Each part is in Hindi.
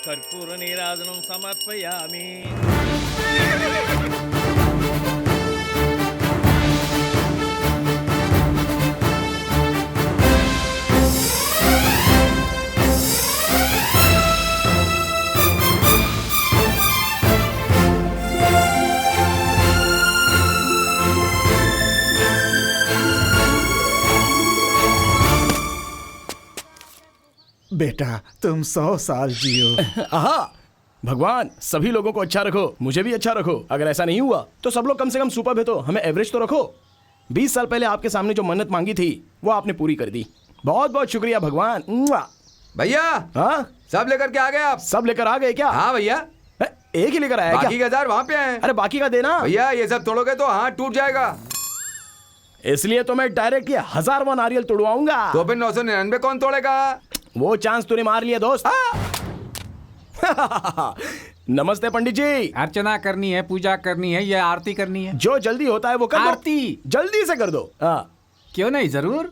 कर्पूर नीराजनं समर्पयामि। बेटा तुम 100 साल जियो। आहा, भगवान सभी लोगों को अच्छा रखो, मुझे भी अच्छा रखो। अगर ऐसा नहीं हुआ तो सब लोग कम से कम सुपर भेतो, हमें एवरेज तो रखो। 20 साल पहले आपके सामने जो मन्नत मांगी थी वो आपने पूरी कर दी। बहुत बहुत शुक्रिया भगवान। भैया हाँ, सब लेकर के आ गए आप? सब लेकर आ गए क्या? हाँ भैया, एक ही लेकर आया क्या? बाकी के 1000 वहाँ पे हैं। अरे बाकी का देना भैया, ये सब तोड़ोगे तो हाथ टूट जाएगा। इसलिए तो मैं डायरेक्ट ये 1000वां नारियल तोड़वाऊंगा। तो फिर 999 कौन तोड़ेगा? वो चांस तूने मार लिया दोस्त। नमस्ते पंडित जी। अर्चना करनी है, पूजा करनी है या आरती करनी है? जो जल्दी होता है वो कर दो। आरती जल्दी से कर दो। हाँ, क्यों नहीं, जरूर।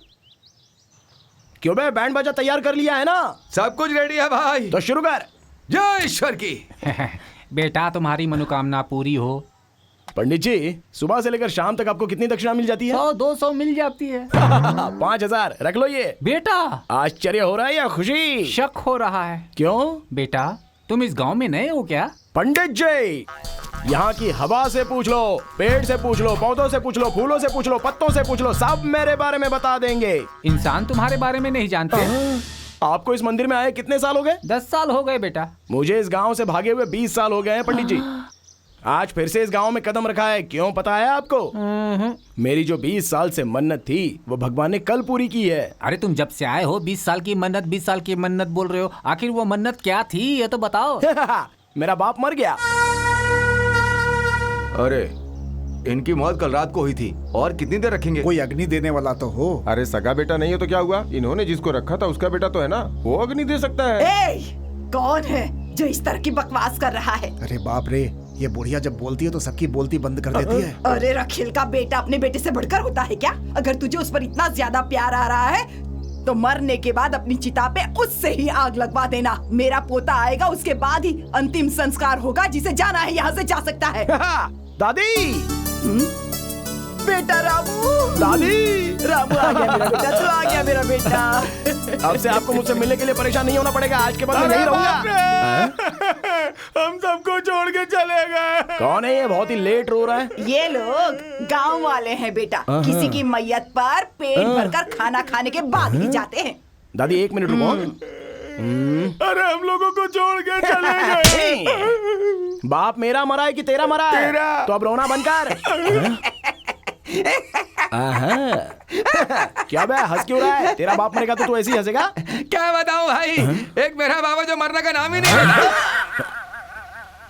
क्यों बे, बैंड बाजा तैयार कर लिया है ना? सब कुछ रेडी है भाई। तो शुरू कर। जय ईश्वर की। बेटा तुम्हारी मनोकामना पूरी हो। पंडित जी, सुबह से लेकर शाम तक आपको कितनी दक्षिणा मिल जाती है? 100-200 मिल जाती है। 5000 रख लो ये। बेटा आश्चर्य हो रहा है या खुशी? शक हो रहा है। क्यों? बेटा तुम इस गांव में नए हो क्या? पंडित जी, यहाँ की हवा से पूछ लो, पेड़ से पूछ लो, पौधों से पूछ लो, फूलों से पूछ लो, पत्तों से पूछ लो, सब मेरे बारे में बता देंगे। इंसान तुम्हारे बारे में नहीं जानते। आपको इस मंदिर में आए कितने साल हो गए? 10 साल हो गए बेटा। मुझे इस गांव से भागे हुए 20 साल हो गए हैं पंडित जी। आज फिर से इस गांव में कदम रखा है, क्यों पता है आपको? मेरी जो 20 साल से मन्नत थी वो भगवान ने कल पूरी की है। अरे तुम जब से आए हो 20 साल की मन्नत, 20 साल की मन्नत बोल रहे हो। आखिर वो मन्नत क्या थी ये तो बताओ। मेरा बाप मर गया। अरे इनकी मौत कल रात को हुई थी, और कितनी देर रखेंगे? कोई अग्नि देने वाला तो हो। अरे सगा बेटा नहीं है तो क्या हुआ? इन्होंने जिसको रखा था उसका बेटा तो है ना, वो अग्नि दे सकता है। कौन है जो इस तरह की बकवास कर रहा है? अरे बाप रे, ये बुढ़िया जब बोलती है तो सबकी बोलती बंद कर देती है। अरे रखिल का बेटा अपने बेटे से बढ़कर होता है क्या? अगर तुझे उस पर इतना ज्यादा प्यार आ रहा है तो मरने के बाद अपनी चिता पे उससे ही आग लगवा देना। मेरा पोता आएगा, उसके बाद ही अंतिम संस्कार होगा। जिसे जाना है यहाँ से जा सकता है। दादी, बेटा रामू, दादी, रामू आ गया मेरा बेटा, तू आ गया मेरा बेटा। अब से आपको मुझसे मिलने के लिए परेशान नहीं होना पड़ेगा। आज के बाद मैं यहीं रहूंगा। हम सबको छोड़ के चले गए। कौन है ये? बहुत ही लेट रो रहा है। ये लोग गांव वाले हैं बेटा। किसी की मैयत पर पेट भरकर खाना खाने के बाद ही जाते हैं। दादी 1 मिनट रुको। अरे हम लोगों को छोड़ के चले गए। बाप मेरा मरा है कि तेरा मरा है? तेरा। तो अब रोना बंद कर। क्या बे, हंस क्यों रहा है? तेरा बाप मरेगा तो तू ऐसे ही हंसेगा? क्या बताऊं भाई, एक मेरा बाबा जो मरने का नाम ही नहीं लेता।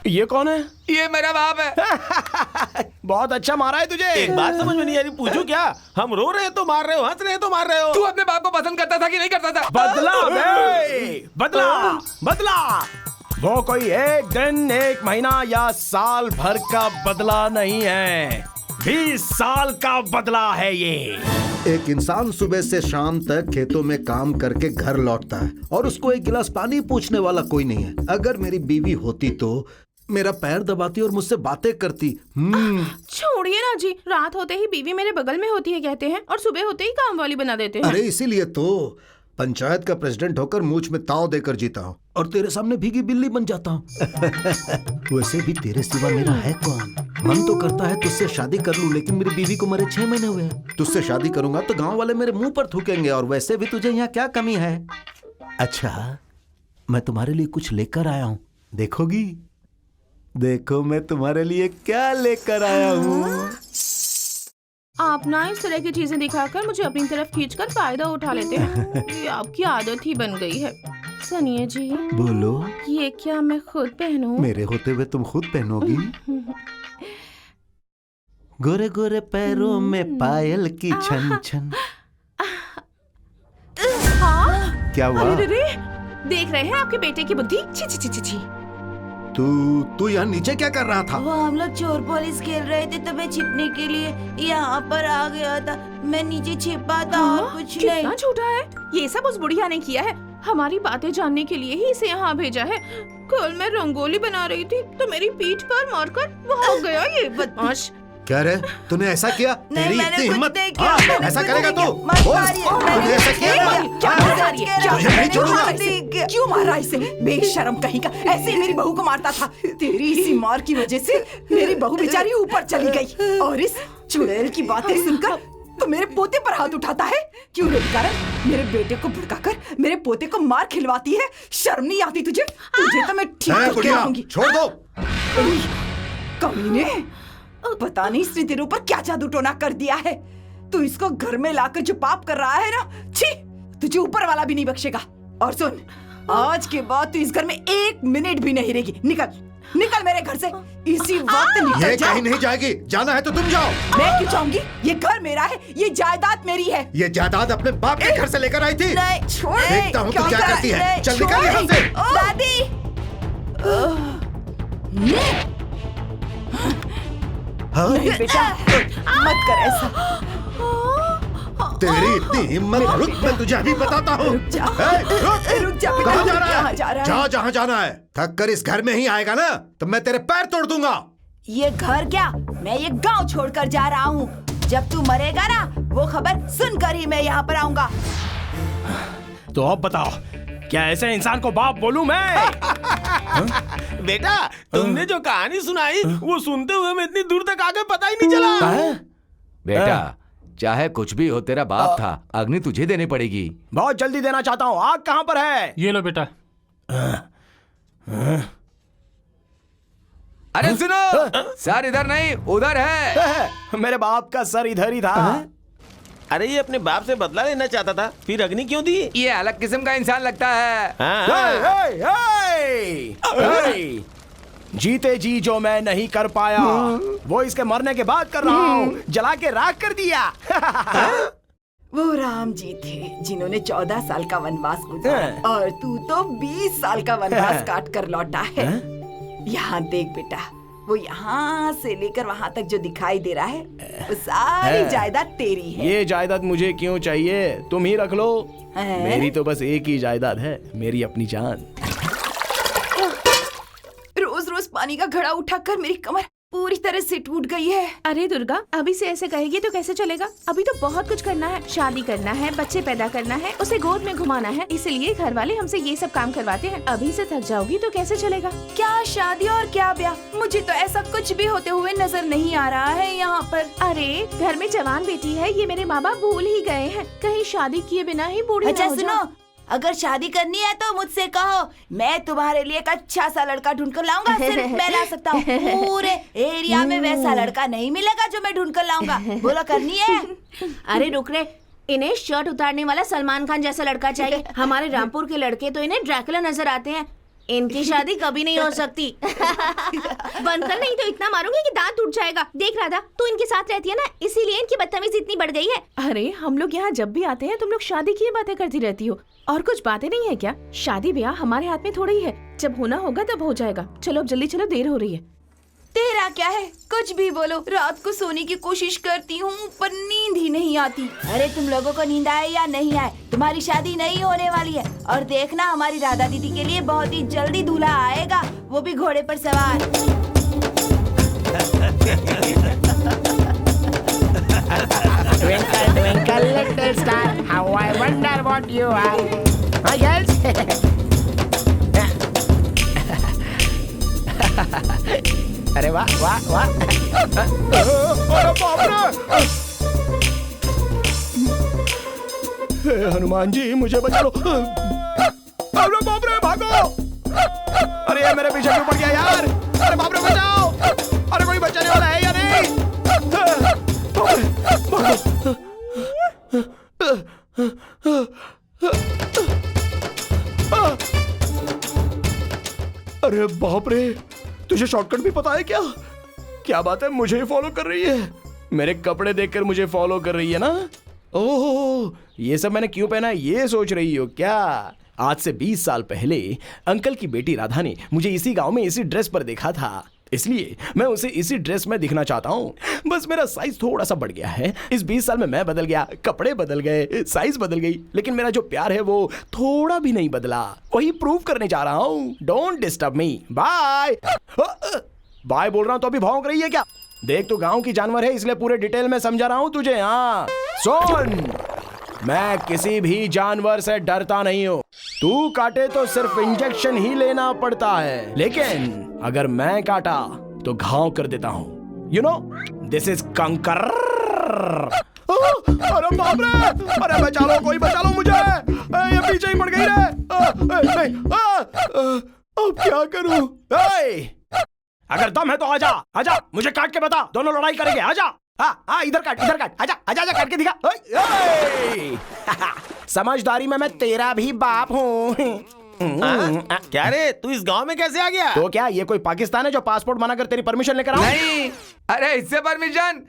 ये कौन है? ये मेरा बाप है। बहुत अच्छा मारा है तुझे। एक बात समझ में नहीं आ रही, पूछूं क्या? हम रो रहे हैं तो मार रहे हो, हंस रहे हैं तो मार रहे हो। तू अपने बाप को पसंद करता था कि नहीं करता था? बदला बे, बदला, बदला। वो कोई एक दिन, एक महीना या साल भर का बदला नहीं है, 20 साल का बदला है ये। एक इंसान सुबह से शाम तक खेतों में काम करके घर लौटता है और उसको एक गिलास पानी पूछने वाला कोई नहीं है। अगर मेरी बीवी होती तो मेरा पैर दबाती और मुझसे बातें करती। छोड़िए ना जी, रात होते ही बीवी मेरे बगल में होती है कहते हैं, और सुबह होते ही काम वाली बना देते हैं। अरे इसीलिए तो पंचायत का प्रेसिडेंट होकर मूंछ में ताव देकर जीता हूँ और तेरे सामने भीगी बिल्ली बन जाता हूँ। वैसे भी तेरे सिवा मेरा है कौन? मन तो करता है तुझसे शादी कर लूं, लेकिन मेरी बीवी को मरे 6 महीने हुए हैं। तुझसे शादी करूंगा तो गांव वाले मेरे मुंह पर थूकेंगे, और वैसे भी तुझे यहाँ क्या कमी है? अच्छा, मैं तुम्हारे लिए कुछ लेकर आया हूँ, देखोगी? देखो मैं तुम्हारे लिए क्या लेकर आया हूँ। आप ना इस तरह की चीजें दिखाकर मुझे अपनी तरफ खींचकर फायदा उठा लेते हैं। ये आपकी आदत ही बन गई है। सुनिए जी, बोलो। ये क्या मैं खुद पहनूं? मेरे होते हुए तुम खुद पहनोगी? गोरे गोरे पैरों में पायल की छन छन। हाँ? क्या हुआ? अरे रे, देख रहे हैं आपके बेटे की बुद्धि। छी छी छी छी छी। तू यहाँ नीचे क्या कर रहा था? वो हम लोग चोर पुलिस खेल रहे थे तो मैं छिपने के लिए यहाँ पर आ गया था। मैं नीचे छिपा था और कुछ नहीं। कितना झूठा है। ये सब उस बुढ़िया ने किया है। हमारी बातें जानने के लिए ही इसे यहाँ भेजा है। कल मैं रंगोली बना रही थी तो मेरी पीठ पर मारकर भाग गया ये बदमाश। क्या रे, तूने ऐसा किया? नहीं, तेरी मैंने इतनी कुछ हिम्मत? नहीं किया, हाँ, मैंने ऐसा कुछ करेगा नहीं तू? किया। मत बोल, मारिए, तूने ऐसा किया? क्या मजा आ रही है? तुझे नहीं छोड़ूंगा। क्यों मारा इसे? बेशरम कहीं का, ऐसे ही मेरी बहू को मारता था। तेरी इसी मार की वजह से मेरी बहू बेचारी ऊपर चली गई, और इस चुड़ैल की बातें सुनकर तो मेरे पोते पर हाथ उठाता है। क्यों रे कारण मेरे बेटे को भड़काकर मेरे पोते को मार खिलवाती है? शर्म नहीं आती तुझे? तुझे तो मैं ठीक करके बुढ़िया, रहूंगी। छोड़ दो। कमीने, पता नहीं इसने तेरे ऊपर क्या जादू टोना कर दिया है। तू इसको घर में लाकर जो पाप कर रहा है ना, छी, तुझे ऊपर वाला भी नहीं बख्शेगा। और सुन, आज के बाद तू इस घर में 1 मिनट भी नहीं रहेगी। निकल निकल मेरे घर से इसी वक्त निकल ये जा। कहीं नहीं जाएगी, जाना है तो तुम जाओ। मैं क्यों जाऊंगी? ये घर मेरा है, ये जायदाद मेरी है। ये जायदाद अपने बाप के घर से लेकर आई थी। नहीं, छोड़। देखता हूँ तू क्या करती है। चल निकल यहाँ से। दादी नहीं बेटा, मत कर ऐसा। तेरी इतनी हिम्मत, रुक, मैं तुझे अभी बताता हूँ। रुक जा। रुक जा बेटा। कहाँ जा रहा कहाँ है? जा रहा है? जा जहाँ जाना है। थक कर इस घर में ही आएगा ना तो मैं तेरे पैर तोड़ दूंगा। ये घर क्या, मैं ये गांव छोड़कर जा रहा हूँ। जब तू मरेगा ना, वो खबर सुनकर ही मैं यहाँ पर आऊंगा। तो अब बताओ, क्या ऐसे इंसान को बाप बोलूं मैं? बेटा, तुमने जो कहानी सुनाई वो सुनते हुए मैं इतनी दूर तक आ गए, पता ही नहीं चला। बेटा, चाहे कुछ भी हो, तेरा बाप था, अग्नि तुझे देनी पड़ेगी। बहुत जल्दी देना चाहता हूँ। आग कहाँ पर है? ये लो बेटा। अरे सुनो, सर इधर नहीं उधर है। मेरे बाप का सर इधर ही था। अरे ये अपने बाप से बदला लेना चाहता था, फिर अग्नि क्यों दी? ये अलग किस्म का इंसान लगता है। हाँ, हे, हे, हे, हे। जीते जी जो मैं नहीं कर पाया, वो इसके मरने के बाद कर रहा हूँ। जला के राख कर दिया। वो राम जी थे जिन्होंने 14 साल का वनवास गुजारा, और तू तो 20 साल का वनवास काट कर लौटा है। यहाँ देख बेटा, वो यहाँ से लेकर वहाँ तक जो दिखाई दे रहा है, वो सारी जायदाद तेरी है। ये जायदाद मुझे क्यों चाहिए? तुम ही रख लो। हैं? मेरी तो बस एक ही जायदाद है, मेरी अपनी जान। रोज रोज पानी का घड़ा उठाकर मेरी कमर पूरी तरह से टूट गई है। अरे दुर्गा, अभी से ऐसे कहेगी तो कैसे चलेगा? अभी तो बहुत कुछ करना है। शादी करना है, बच्चे पैदा करना है, उसे गोद में घुमाना है, इसलिए घर वाले हमसे ये सब काम करवाते हैं। अभी से थक जाओगी तो कैसे चलेगा? क्या शादी और क्या ब्याह, मुझे तो ऐसा कुछ भी होते हुए नजर नहीं आ रहा है यहाँ पर। अरे घर में जवान बेटी है, ये मेरे माँ बाप भूल ही गए हैं। कहीं शादी किए बिना ही बूढ़ी अच्छा ना हो सुनो, जाओ। अगर शादी करनी है तो मुझसे कहो, मैं तुम्हारे लिए एक अच्छा सा लड़का ढूंढ कर लाऊंगा। सिर्फ मैं ला सकता हूँ, पूरे एरिया में वैसा लड़का नहीं मिलेगा जो मैं ढूंढ कर लाऊंगा। बोलो करनी है? अरे रुक रे, इन्हें शर्ट उतारने वाला सलमान खान जैसा लड़का चाहिए। हमारे रामपुर के लड़के तो इन्हें ड्रैकुला नजर आते हैं। इनकी शादी कभी नहीं हो सकती। बंद कर, नहीं तो इतना मारूंगी कि दांत टूट जाएगा। देख राधा, तू इनके साथ रहती है ना, इसीलिए इनकी बदतमीजी इतनी बढ़ गई है। अरे हम लोग यहाँ जब भी आते हैं तुम लोग शादी की बातें करती रहती हो, और कुछ बातें नहीं है क्या? शादी ब्याह हमारे हाथ में थोड़ा ही है, जब होना होगा तब हो जाएगा। चलो अब जल्दी चलो, देर हो रही है। तेरा क्या है, कुछ भी बोलो। रात को सोने की कोशिश करती हूँ पर नींद ही नहीं आती। अरे तुम लोगों को नींद आए या नहीं आए, तुम्हारी शादी नहीं होने वाली है। और देखना, हमारी राधा दीदी के लिए बहुत ही जल्दी दूल्हा आएगा, वो भी घोड़े पर सवार। Twinkle, twinkle, little star, how I wonder what you are. Oh, yes. अरे वाह वाह वाह। अरे बाप रे! हे हनुमान जी, मुझे बचा लो। अरे बाप रे, भागो! अरे ये मेरे पीछे क्यों पड़ गया यार? अरे बाप रे, बचाओ! अरे कोई बचाने वाला है या नहीं? अरे बाप रे, तुझे शॉर्टकट भी पता है क्या? क्या बात है, मुझे ही फॉलो कर रही है। मेरे कपड़े देखकर मुझे फॉलो कर रही है ना? ओह, ये सब मैंने क्यों पहना है ये सोच रही हो क्या? आज से 20 साल पहले अंकल की बेटी राधा ने मुझे इसी गांव में इसी ड्रेस पर देखा था। इसलिए मैं उसे इसी ड्रेस में दिखना चाहता हूँ। बस मेरा साइज थोड़ा सा बढ़ गया है। इस 20 साल में मैं बदल गया, कपड़े बदल गए, साइज बदल गई, लेकिन मेरा जो प्यार है वो थोड़ा भी नहीं बदला। वही प्रूव करने जा रहा हूँ। Don't disturb me. Bye. Bye बोल रहा हूँ तो अभी भौंक रही है क्या? देख तू गांव की जानवर है, इसलिए पूरे डिटेल में समझा रहा हूँ तुझे। हाँ सुन, मैं किसी भी जानवर से डरता नहीं हूँ। तू काटे तो सिर्फ इंजेक्शन ही लेना पड़ता है, लेकिन अगर मैं काटा तो घाव कर देता हूँ। यू नो दिस इज कंकर। अरे बाप रे! अरे बचा लो, कोई बचा लो मुझे। ये पीछे ही पड़ गई रे। अब क्या करूँ? अगर दम है तो आजा, आजा, मुझे काट के बता। दोनों लड़ाई करेंगे। आजा। हाँ इधर काट, इधर काट। आजा आजा आजा, काट के दिखा। समझदारी में मैं तेरा भी बाप हूँ। क्या रे, तू इस गांव में कैसे आ गया? तो क्या ये कोई पाकिस्तान है जो पासपोर्ट बना कर तेरी परमिशन लेकर आऊं? नहीं, अरे इससे परमिशन,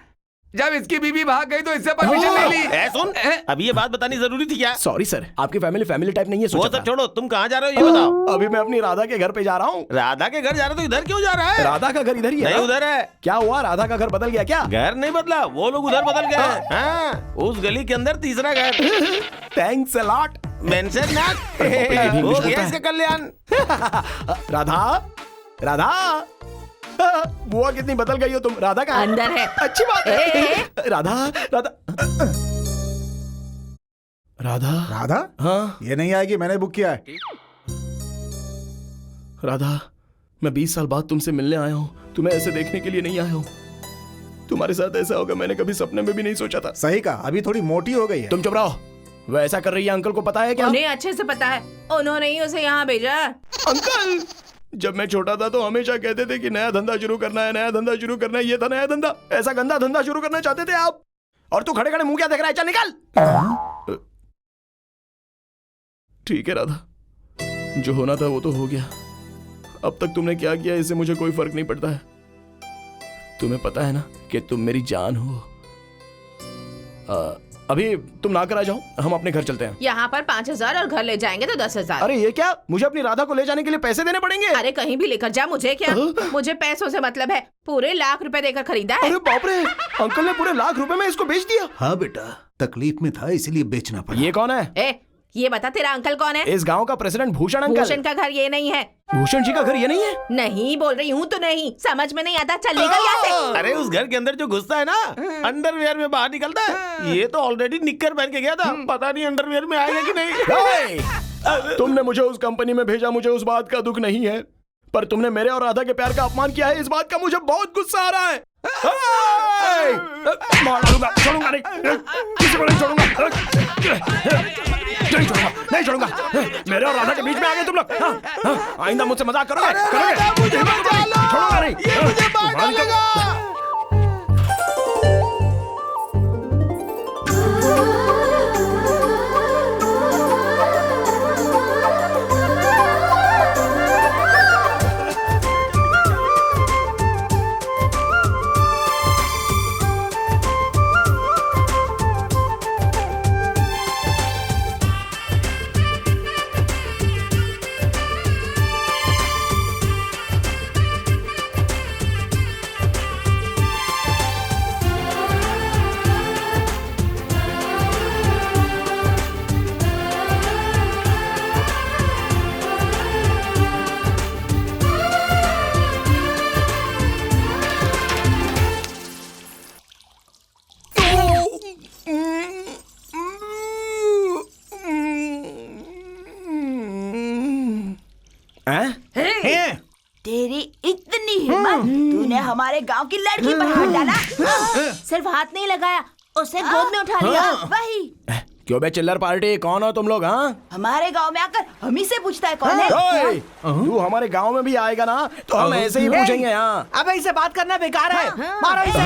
जब इसकी बीबी भाग गई तो इससे परमिशन ले ली। सुन, अभी ये बात बतानी जरूरी थी क्या? सॉरी सर, आपकी फैमिली टाइप नहीं है। वो सब छोड़ो, तुम कहाँ जा रहे हो ये बताओ। अभी मैं अपनी राधा के घर पे जा रहा हूँ। राधा के घर जा रहे हो तो इधर क्यों जा रहा है? राधा का घर इधर ही है। नहीं उधर है। क्या हुआ, राधा का घर बदल गया क्या? घर नहीं बदला, वो लोग उधर बदल गए। हाँ, उस गली के अंदर तीसरा घर। Thanks a lot. Mention not. हो गया इसका कल्याण। राधा, राधा, बुआ कितनी बदल गई हो तुम। राधा का अंदर है। अच्छी बात है। राधा, राधा, राधा, राधा? हाँ ये नहीं आएगी, मैंने बुक किया है। राधा, मैं 20 साल बाद तुमसे मिलने आया हूँ। तुम्हें ऐसे देखने के लिए नहीं आया हूँ। तुम्हारे साथ ऐसा होगा मैंने कभी सपने में भी नहीं सोचा था। सही कहा, अभी थोड़ी मोटी हो गई है। तुम चुप रहो। वो ऐसा कर रही है, अंकल को पता है क्या? उन्हें अच्छे से पता है, उन्होंने ही उसे यहाँ भेजा। अंकल, जब मैं छोटा था तो हमेशा कहते थे कि नया धंधा शुरू करना है, नया धंधा शुरू करना है। ये था नया धंधा। ऐसा गंदा धंधा शुरू करना चाहते थे आप। और तू खड़े खड़े मुंह क्या देख रहा है? चल निकल। ठीक है राधा, जो होना था वो तो हो गया। अब तक तुमने क्या किया इससे मुझे कोई फर्क नहीं पड़ता है। तुम्हें पता है ना कि तुम मेरी जान हो। अभी तुम ना करा जाओ, हम अपने घर चलते हैं। यहाँ पर 5,000 और घर ले जाएंगे तो 10,000। अरे ये क्या, मुझे अपनी राधा को ले जाने के लिए पैसे देने पड़ेंगे? अरे कहीं भी लेकर जा, मुझे क्या। मुझे पैसों से मतलब है। पूरे लाख रुपए देकर खरीदा है। अरे बाप रे, अंकल ने पूरे लाख रुपए में इसको बेच दिया। हाँ बेटा, तकलीफ में था इसीलिए बेचना पड़ा। ये कौन है? ये बता, तेरा अंकल कौन है? इस गांव का प्रेसिडेंट भूषण अंकल। भूषण का घर ये नहीं है। भूषण जी का घर ये नहीं है? नहीं बोल रही हूँ तो नहीं, समझ में नहीं आता। चल निकल यहाँ से। अरे उस घर के अंदर जो घुसता है ना, अंडरवियर में बाहर निकलता है। ये तो ऑलरेडी निक्कर पहन के गया था, पता नहीं अंडरवियर में आएगा कि नहीं। तुमने मुझे उस कंपनी में भेजा, मुझे उस बात का दुख नहीं है, पर तुमने मेरे और राधा के प्यार का अपमान किया है, इस बात का मुझे बहुत गुस्सा आ रहा है। मार डालूंगा, छोड़ूंगा नहीं, किसी को नहीं छोड़ूंगा, नहीं छोड़ूंगा। मेरे और राधा के बीच में आ गए तुम लोग। आइंदा मुझसे मजाक करोगे? छोड़ूंगा नहीं। तेरी इतनी हिम्मत, तूने हमारे गांव की लड़की पर हाथ डाला। सिर्फ हाथ नहीं लगाया, उसे गोद में उठा लिया। वही क्यों बे चिल्लर पार्टी, कौन हो तुम लोग? हाँ, हमारे गांव में आकर हम ही से पूछता है कौन है। तू हमारे गांव में भी आएगा ना तो हम ऐसे ही पूछेंगे। यहाँ अब इसे बात करना बेकार है। मारो इसे।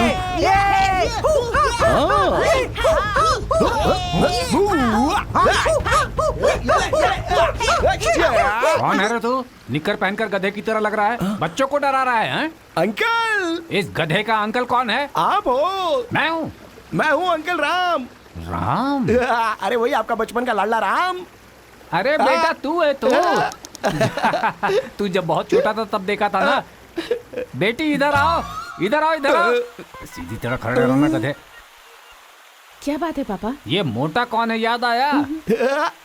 कौन है रे तू? निक्कर पहनकर गधे की तरह लग रहा है। बच्चों को डरा रहा है, हैं? अंकल, इस गधे का अंकल कौन है? आप हो? मैं हूँ। मैं हूँ अंकल राम। राम? अरे वही आपका बचपन का लाडला राम। अरे बेटा तू है तू। तू जब बहुत छोटा था तब देखा था ना। बेटी इधर आओ, इधर आओ, इधर आओ। सीधी तरह खड़े रहो ना गधे। क्या बात है पापा? ये मोटा कौन है, याद आया?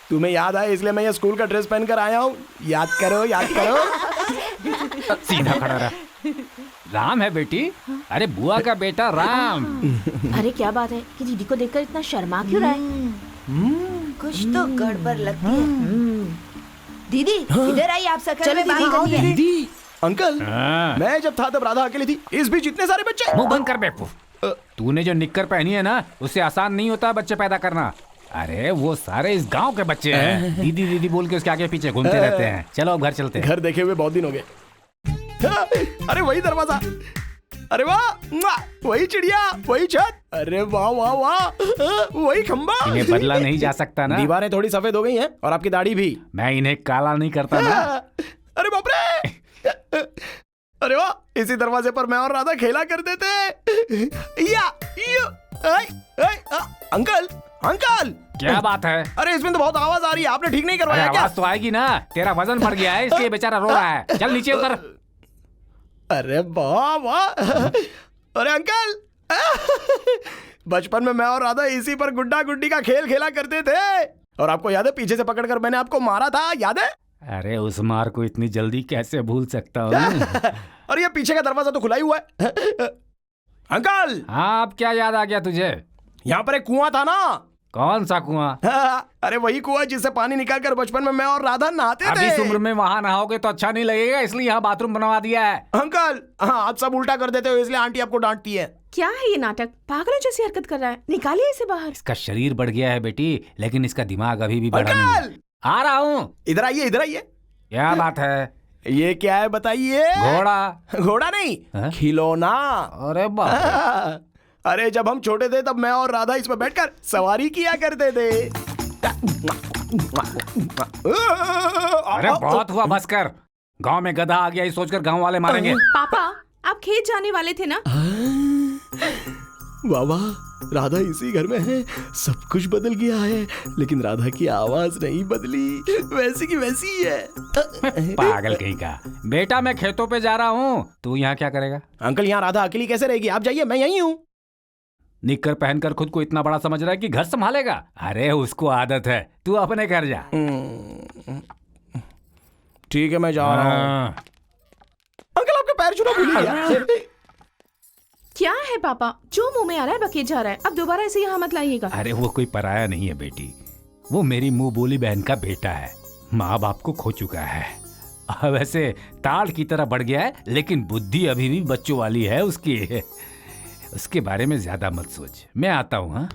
तुम्हें याद आया इसलिए मैं ये स्कूल का ड्रेस पहन कर आया हूँ। याद करो, याद करो। सीधा खड़ा रहा। राम है बेटी? अरे बुआ का बेटा राम। अरे क्या बात है कि दीदी को देखकर इतना शर्मा क्यों रहा है? कुछ तो गड़बड़ लगती है। दीदी इधर आई, आप सकल चलो में बात दीदी, करनी है। दीदी, अंकल, मैं जब था तब राधा अकेली थी, इस बीच इतने सारे बच्चे। मुंह बंद कर बेवकूफ। तूने जो निक्कर पहनी है ना, उससे आसान नहीं होता बच्चे पैदा करना। अरे वो सारे इस गांव के बच्चे हैं। दीदी दीदी बोल के उसके आगे पीछे घूमते रहते हैं। चलो अब घर चलते हैं। घर देखे हुए बहुत दिन हो गए। अरे वही दरवाजा, अरे वाह, वही चिड़िया, वही छत, अरे वाह वाह वाह, वही खंबा। इन्हें बदला नहीं जा सकता ना। दीवारें थोड़ी सफेद हो गई हैं और आपकी दाढ़ी भी। मैं इन्हें काला नहीं करता ना। अरे बाप रे, अरे वाह, इसी दरवाजे पर मैं और राधा खेला करते थे। अंकल, अंकल, क्या बात है? अरे इसमें तो बहुत आवाज आ रही है, आपने ठीक नहीं करवाया क्या? आवाज तो आएगी ना, तेरा वजन बढ़ गया है इसलिए बेचारा रो रहा है। चल नीचे उतर। अरे वाह वाह, अरे अंकल, बचपन में मैं और राधा इसी पर गुड्डा गुड्डी का खेल खेला करते थे। और आपको याद है पीछे से पकड़कर मैंने आपको मारा था, याद है? अरे उस मार को इतनी जल्दी कैसे भूल सकता हूँ? और ये पीछे का दरवाजा तो खुला ही हुआ है। अंकल, हाँ अब क्या याद आ गया तुझे? यहाँ पर एक कुआं था ना। कौन सा कुआं? अरे वही कुआं जिससे पानी निकालकर बचपन में मैं और राधा नहाते थे। अभी इस उम्र में वहाँ नहाओगे तो अच्छा नहीं लगेगा, इसलिए यहाँ बाथरूम बनवा दिया है। अंकल, हाँ आप सब उल्टा कर देते हो इसलिए आंटी आपको डांटती है। क्या है ये नाटक? पागलों जैसी हरकत कर रहा है, निकालिए इसे बाहर। इसका शरीर बढ़ गया है बेटी, लेकिन इसका दिमाग अभी भी बढ़ा नहीं है। आ रहा हूँ। इधर आइए, इधर आइए। क्या बात है? ये क्या है बताइए? घोड़ा। घोड़ा नहीं, खिलौना। अरे बाप। अरे जब हम छोटे थे तब मैं और राधा इस पर बैठकर सवारी किया करते थे। अरे बहुत हुआ, बस कर। गांव में गधा आ गया, ये सोचकर गांव वाले मारेंगे। पापा, आप खेत जाने वाले थे ना? वाह वाह, राधा इसी घर में है, सब कुछ बदल गया है, लेकिन राधा की आवाज नहीं बदली, वैसी की वैसी ही है। पागल कहीं का। बेटा मैं खेतों पे जा रहा हूँ, तू यहाँ क्या करेगा? अंकल, यहाँ राधा अकेली कैसे रहेगी? आप जाइए, मैं यहीं हूँ। निक्कर पहनकर खुद को इतना बड़ा समझ रहा है कि घर संभालेगा? अरे उसको आदत है, तू अपने घर जा। ठीक है, मैं जा रहा हूँ। अंकल आपके पैर छूना भूल गया। क्या है पापा, जो मुंह में आ रहा है बके जा रहा है। अब दोबारा ऐसे यहाँ मत लाइएगा। अरे वो कोई पराया नहीं है बेटी, वो मेरी मुंह बोली बहन का बेटा है। माँ बाप को खो चुका है। वैसे ताड़ की तरह बढ़ गया है, लेकिन बुद्धि अभी भी बच्चों वाली है उसकी। उसके बारे में ज्यादा मत सोच, मैं आता हूँ। हाँ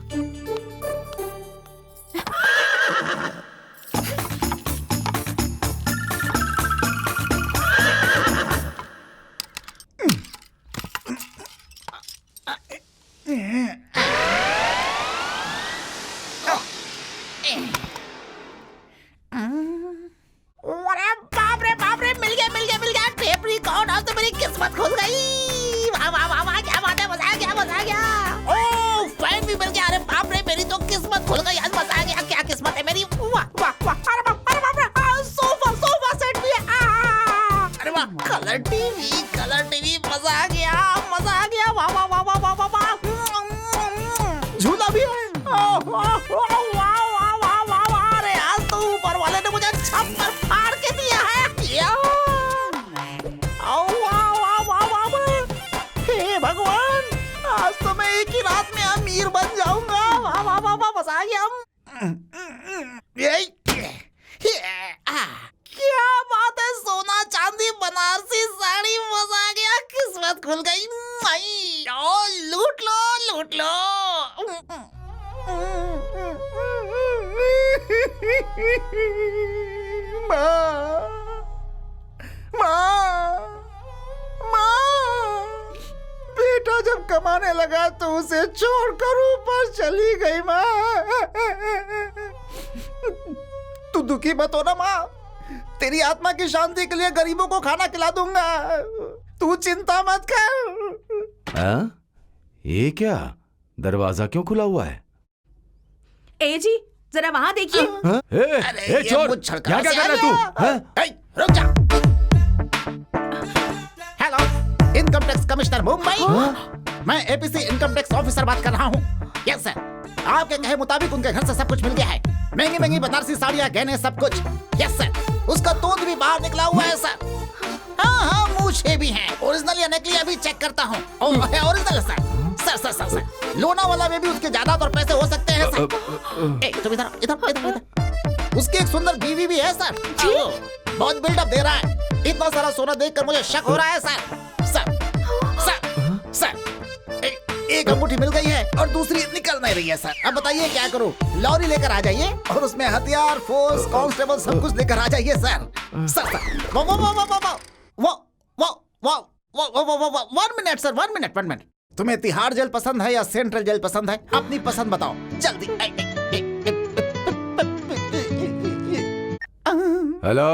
बाप रे, मिल गया। टेपरी कौन? अब तो मेरी किस्मत खुल गई। वाह वाह वाह वाह, क्या बात है, मजा आ गया। ओह, फैन भी मिल गया। अरे बाप रे, मेरी तो किस्मत खुल गई, आज मजा आ गया। क्या किस्मत है मेरी। वाह वाह वाह, अरे बाप रे, सोफा सेट भी है। अरे वाह, कलर टीवी, मजा आ गया। वाह वाह वाह वाह वाह वाह, झूला भी है। अरे आज तो ऊपर वाले ने मुझे छप्पर फाड़ के दिया है। हे भगवान, आज तो मैं एक ही रात में अमीर बन जाऊंगा। वाह वाह वाह वाह, मजा आ गया। क्या बात है, सोना चांदी बनारसी साड़ी, मजा आ गया। किस्मत खुल गई। लूट लो। बेटा जब कमाने लगा तो उसे छोड़कर ऊपर चली गई माँ। तू दुखी मत हो ना माँ, तेरी आत्मा की शांति के लिए गरीबों को खाना खिला दूंगा। तू चिंता मत कर। ये क्या, दरवाजा क्यों खुला हुआ है? ए जी, जरा वहाँ देखिए। चोर, यहाँ क्या कर रहा है तू? रुक जा। Hello, commissioner Mumbai. मैं एपीसी इनकम टैक्स ऑफिसर बात कर रहा हूँ। यस सर, आपके कहे मुताबिक उनके घर से सब कुछ मिल गया है। महंगी महंगी बनारसी साड़ियाँ, गहने, सब कुछ। यस सर, उसका दूध भी बाहर निकला हुआ है सर। हाँ, मूछें भी हैं। ओरिजिनल या नकली अभी चेक करता हूँ। Original sir. Sir sir sir sir, Lonavala में भी उसके जायदाद और पैसे हो सकते हैं सर। तुम इधर इधर इधर इधर। उसकी एक सुंदर बीवी भी है सर। बहुत बिल्डअप दे रहा है। इतना सारा सोना देखकर मुझे शक हो रहा है सर। सर सर सर, एक अंगूठी मिल गई है और दूसरी निकल नहीं रही है सर। अब बताइए क्या करूं? लॉरी लेकर आ जाइए और उसमें हथियार, फोर्स, कांस्टेबल सब कुछ लेकर आ जाइए सर। सर सर, वो 1 मिनट सर, 1 मिनट। तुम्हें तिहाड़ जेल पसंद है या सेंट्रल जेल पसंद है? अपनी पसंद बताओ जल्दी। हेलो,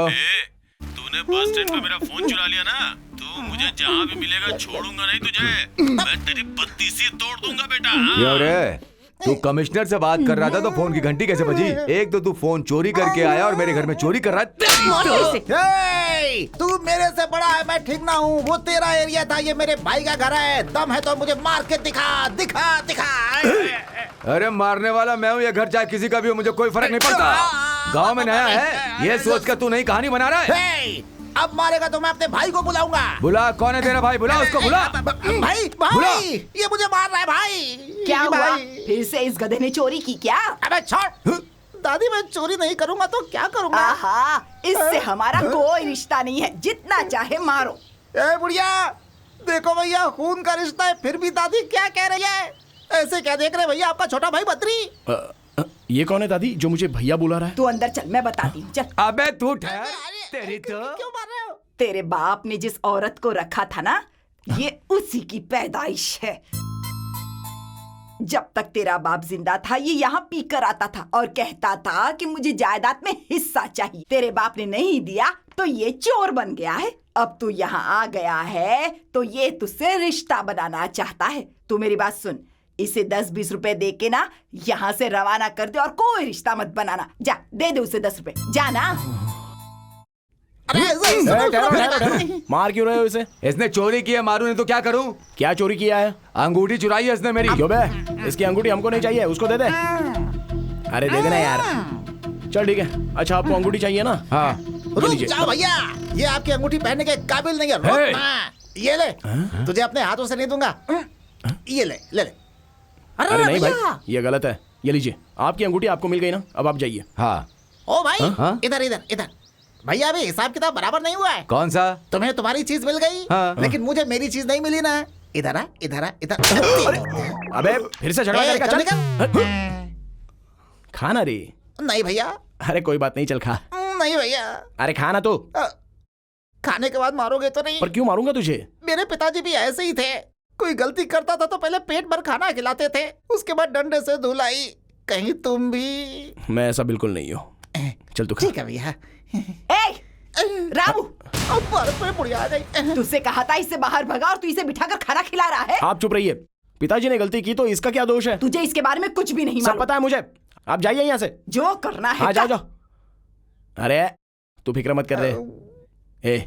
तूने बस स्टैंड पे मेरा फोन चुरा लिया ना? तू मुझे जहाँ भी मिलेगा छोड़ूंगा नहीं तुझे। मैं तेरी बत्तीसी तोड़ दूंगा बेटा। क्यों रे? तू कमिश्नर से बात कर रहा था तो फोन की घंटी कैसे बजी? एक तो तू फोन चोरी करके आया और मेरे घर में चोरी कर रहा है। तू मेरे से बड़ा है, मैं ठीक ना हूँ। वो तेरा एरिया था, ये मेरे भाई का घर है। दम है तो मुझे मार के दिखा दिखा दिखा। अरे मारने वाला मैं हूँ, ये घर चाहे किसी का भी हो, मुझे कोई फर्क नहीं पड़ता। गांव में नया है, ये सोच कर तू नई कहानी बना रहा है। अब मारेगा तो मैं अपने भाई को बुलाऊंगा। बुला, कौन है तेरा भाई? बुला उसको, बुला। भाई भाई, ये मुझे मार रहा है भाई। क्या हुआ? फिर से इस गधे ने चोरी की क्या? अबे छोड़ दादी, मैं चोरी नहीं करूंगा तो क्या करूंगा? आहा, इससे हमारा कोई रिश्ता नहीं है, जितना चाहे मारो। ए बुढ़िया, देखो भैया, खून का रिश्ता है, फिर भी दादी क्या कह रही है? ऐसे क्या देख रहे भैया? आपका छोटा भाई बद्री। ये कौन है दादी जो मुझे भैया बुला रहा है? तू अंदर चल, मैं बताती हूँ। चल। अबे तू ठहर, तेरी तो क्यों मार रहे हो? तेरे बाप ने जिस औरत को रखा था ना, ये उसी की पैदाइश है। जब तक तेरा बाप जिंदा था, ये यहाँ पी कर आता था और कहता था कि मुझे जायदाद में हिस्सा चाहिए। तेरे बाप ने नहीं दिया तो ये चोर बन गया है। अब तू यहाँ आ गया है तो ये तुझसे रिश्ता बनाना चाहता है। तू मेरी बात सुन, इसे 10-20 रुपए दे के ना यहाँ से रवाना कर दे और कोई रिश्ता मत बनाना। जा, दे दे उसे 10 रुपए, जा ना। मार क्यों रहे हो इसे? इसने चोरी की है, मारू नहीं तो क्या करूं? क्या चोरी किया है? अंगूठी चुराई है इसने मेरी। क्यों बे? इसकी अंगूठी हमको नहीं चाहिए, उसको दे दे। अरे दे देना यार। चल ठीक है। अच्छा, आपको अंगूठी चाहिए ना? हाँ। रुक जाओ भैया, ये आपकी अंगूठी पहनने के काबिल नहीं है। ये ले, तुझे अपने हाथों से नहीं दूंगा। ये ले ले ले। अरे नहीं भाई, ये गलत है। ये लीजिए, आपकी अंगूठी आपको मिल गई ना, अब आप जाइए। हाँ। ओ भाई, इधर इधर इधर। भैया, अभी हिसाब किताब बराबर नहीं हुआ है। कौन सा? तुम्हें तुम्हारी चीज मिल गई, लेकिन मुझे मेरी चीज नहीं मिली ना। इधर आ, इधर आ, इधर। अबे फिर से झगड़ा करेगा? चल खाना रे। नहीं भैया। अरे कोई बात नहीं, चल खा। नहीं भैया। अरे खाना तो। खाने के बाद मारोगे तो नहीं? पर क्यों मारूंगा तुझे? मेरे पिताजी भी ऐसे ही थे। कोई गलती करता था तो पहले पेट भर खाना खिलाते थे, उसके बाद डंडे से धुलाई। कहीं तुम भी? मैं ऐसा बिल्कुल नहीं हूँ। चल तू खा। ठीक है भैया। रामू, बुढ़िया आ गई। तुझसे कहा था इसे बाहर भगा और तू इसे बिठाकर खाना खिला रहा है। आप चुप रहिए। पिताजी ने गलती की तो इसका क्या दोष है? तुझे इसके बारे में कुछ भी नहीं सब मालूम। पता है मुझे। आप जाइए यहाँ से। जो करना है। हाँ जाओ जाओ। अरे तू फिक्र मत कर रहे।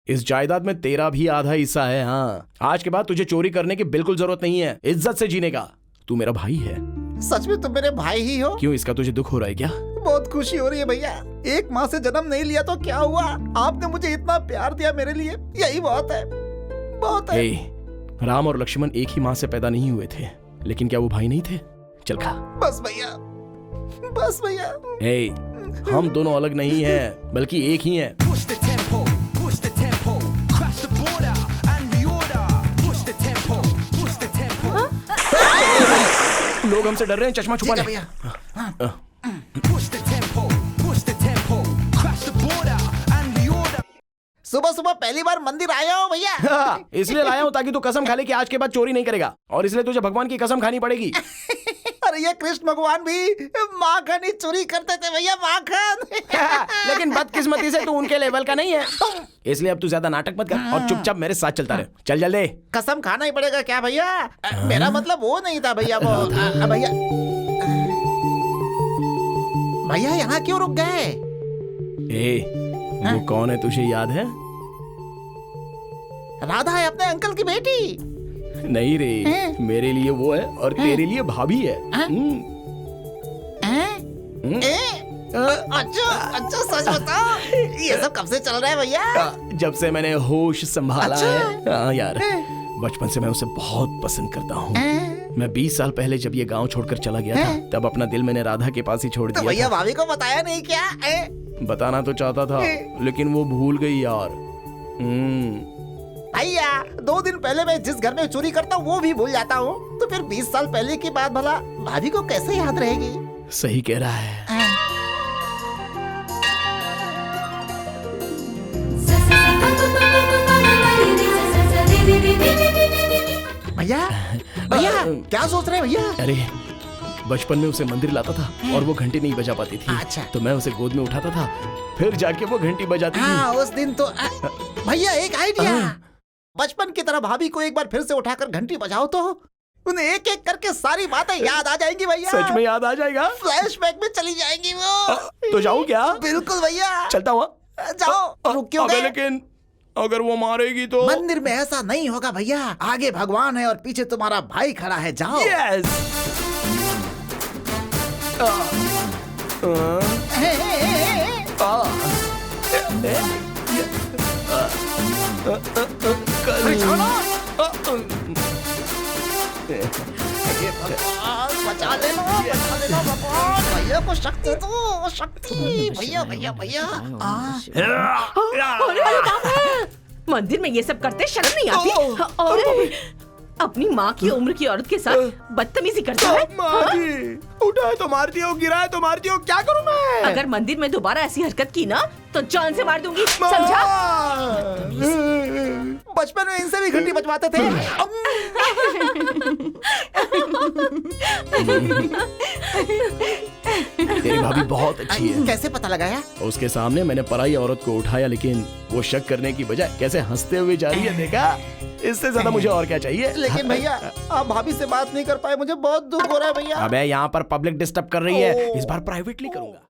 इस जायदाद में तेरा भी आधा हिस्सा है। हाँ, आज के बाद तुझे चोरी करने की बिल्कुल जरूरत नहीं है, इज्जत से जीने का। तू मेरा भाई है। सच में तुम मेरे भाई ही हो? क्यों, इसका तुझे दुख हो रहा है क्या? बहुत खुशी हो रही है भैया। एक माँ से जन्म नहीं लिया तो क्या हुआ? आपने मुझे इतना प्यार दिया, मेरे लिए यही बहुत है, बहुत है। राम और लक्ष्मण एक ही माँ से पैदा नहीं हुए थे, लेकिन क्या वो भाई नहीं थे? चल खा। बस भैया, बस भैया। हम दोनों अलग नहीं हैं, बल्कि एक ही हैं। लोग हमसे डर रहे हैं, चश्मा छुपा ले। सुबह सुबह पहली बार मंदिर आया हो भैया? इसलिए लाया हूँ ताकि तू कसम खा ले कि आज के बाद चोरी नहीं करेगा, और इसलिए तुझे भगवान की कसम खानी पड़ेगी। अरे ये कृष्ण भगवान भी माखन ही चोरी करते थे भैया, माखन। लेकिन बदकिस्मती से तू उनके लेवल का नहीं है, इसलिए अब तू ज्यादा नाटक मत कर और चुपचाप मेरे साथ चलता रहे। चल जल्दी। कसम खाना ही पड़ेगा क्या भैया? मेरा मतलब वो नहीं था भैया। वो भैया, भैया यहाँ क्यों रुक गए? वो कौन है, तुझे याद है? राधा है अपने अंकल की बेटी। नहीं रे, मेरे लिए वो है और तेरे लिए भाभी है। अच्छा सच बताओ, ये सब कब से चल रहा है भैया? जब से मैंने होश संभाला है। हाँ यार, बचपन से मैं उसे बहुत पसंद करता हूँ। मैं 20 साल पहले जब ये गांव छोड़कर चला गया था, तब अपना दिल मैंने राधा के पास ही छोड़ तो दिया भैया था। भाभी को बताया नहीं क्या? बताना तो चाहता था, लेकिन वो भूल गई यार। भैया 2 दिन पहले मैं जिस घर में चोरी करता हूँ वो भी भूल जाता हूँ, तो फिर 20 साल पहले की बात भला भाभी को कैसे याद रहेगी? सही कह रहा है। भैया भैया क्या सोच रहे हैं भैया? अरे बचपन में उसे मंदिर लाता था और वो घंटी नहीं बजा पाती थी। अच्छा। तो मैं उसे गोद में उठाता था, फिर जाके वो घंटी बजाती हाँ, थी। उस दिन तो भैया एक आइडिया, बचपन की तरह भाभी को एक बार फिर से उठाकर घंटी बजाओ तो उन्हें एक एक करके सारी बातें याद आ जाएंगी भैया। सच में याद आ जाएगा? फ्लैशबैक में चली जाएंगी वो। तो जाऊं क्या? बिल्कुल भैया, चलता हुआ। जाओ। रुक क्यों गए? लेकिन अगर वो मारेगी तो? मंदिर में ऐसा नहीं होगा भैया, आगे भगवान है और पीछे तुम्हारा भाई खड़ा है, जाओ। यस। बचा लेना भगवान, भैया को शक्ति दो, शक्ति। भैया भैया भैया मंदिर में ये सब करते शर्म नहीं आती? और अपनी माँ की उम्र की औरत के साथ बदतमीजी करता है। माँ जी, उठाए तो मारती हो, गिराए तो मारती हो, क्या करूं मैं? अगर मंदिर में दोबारा ऐसी हरकत की ना तो जान से मार दूंगी, समझा? बचपन में इनसे भी घंटी बजवाते थे। तेरी भाभी बहुत अच्छी है। कैसे पता लगाया? उसके सामने मैंने पराई औरत को उठाया, लेकिन वो शक करने की बजाय कैसे हंसते हुए जा रही है, देखा? इससे ज्यादा मुझे और क्या चाहिए? लेकिन भैया आप भाभी से बात नहीं कर पाए, मुझे बहुत दुख हो रहा है भैया। अबे यहाँ पर पब्लिक डिस्टर्ब कर रही है, इस बार प्राइवेटली करूंगा।